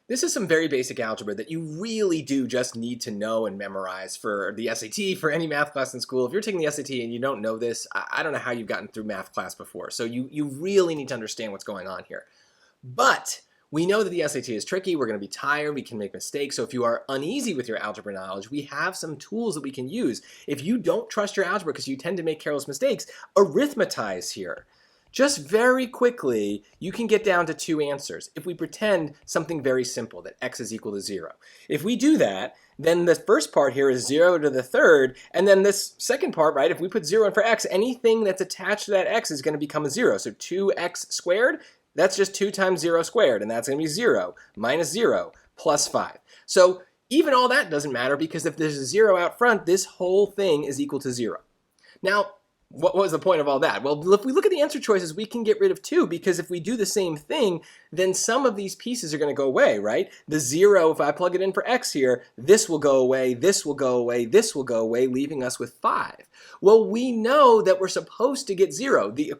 This is some very basic algebra that you really do just need to know and memorize for the SAT, for any math class in school. If you're taking the SAT and you don't know this, I don't know how you've gotten through math class before. So you really need to understand what's going on here. But we know that the SAT is tricky. We're going to be tired. We can make mistakes. So if you are uneasy with your algebra knowledge, we have some tools that we can use. If you don't trust your algebra because you tend to make careless mistakes, arithmetize here. Just very quickly, you can get down to two answers if we pretend something very simple, that x is equal to 0. If we do that, then the first part here is 0 to the third, and then this second part, right, if we put 0 in for x, anything that's attached to that x is going to become a 0. So 2x squared, that's just 2 times 0 squared, and that's going to be 0 minus 0 plus 5. So even all that doesn't matter because if there's a 0 out front, this whole thing is equal to 0. Now, what was the point of all that? Well, if we look at the answer choices, we can get rid of 2 because if we do the same thing, then some of these pieces are going to go away, right? The 0, if I plug it in for x here, this will go away, this will go away, this will go away, leaving us with 5. Well, we know that we're supposed to get 0. The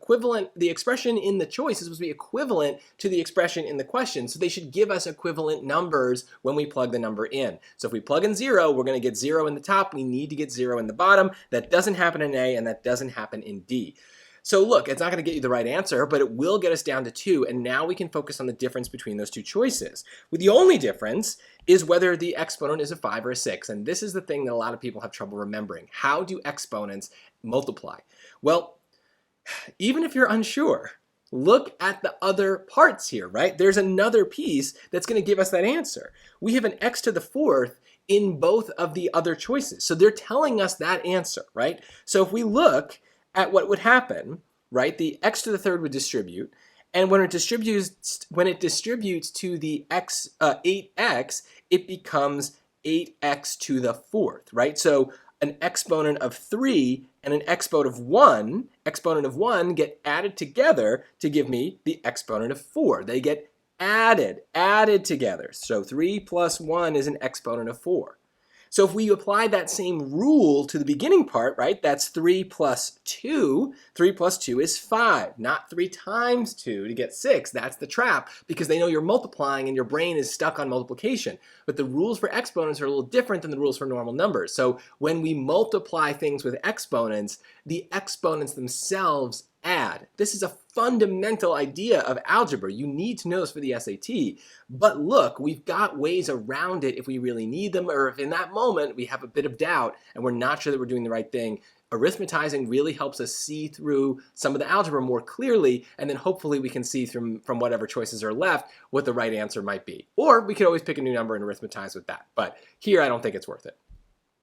expression in the choice is supposed to be equivalent to the expression in the question, so they should give us equivalent numbers when we plug the number in. So if we plug in 0, we're going to get 0 in the top, we need to get 0 in the bottom. That doesn't happen in A, and that doesn't happen in D. So look, it's not going to get you the right answer, but it will get us down to 2, and now we can focus on the difference between those two choices. Well, the only difference is whether the exponent is a 5 or a 6, and this is the thing that a lot of people have trouble remembering. How do exponents multiply? Well, even if you're unsure, look at the other parts here, right? There's another piece that's going to give us that answer. We have an x to the 4th in both of the other choices, so they're telling us that answer, right? So if we look at what would happen, right? The x to the 3rd would distribute, and when it distributes to the 8x, it becomes 8x to the 4th, right? So an exponent of 3 and an exponent of 1 get added together to give me the exponent of 4. They get added together. So 3 plus 1 is an exponent of 4. So if we apply that same rule to the beginning part, right, that's 3 plus 2. 3 plus 2 is 5, not 3 times 2 to get 6. That's the trap because they know you're multiplying and your brain is stuck on multiplication. But the rules for exponents are a little different than the rules for normal numbers. So when we multiply things with exponents, the exponents themselves add. This is a fundamental idea of algebra. You need to know this for the SAT. But look, we've got ways around it if we really need them, or if in that moment we have a bit of doubt and we're not sure that we're doing the right thing. Arithmetizing really helps us see through some of the algebra more clearly, and then hopefully we can see from whatever choices are left what the right answer might be. Or we could always pick a new number and arithmetize with that. But here I don't think it's worth it.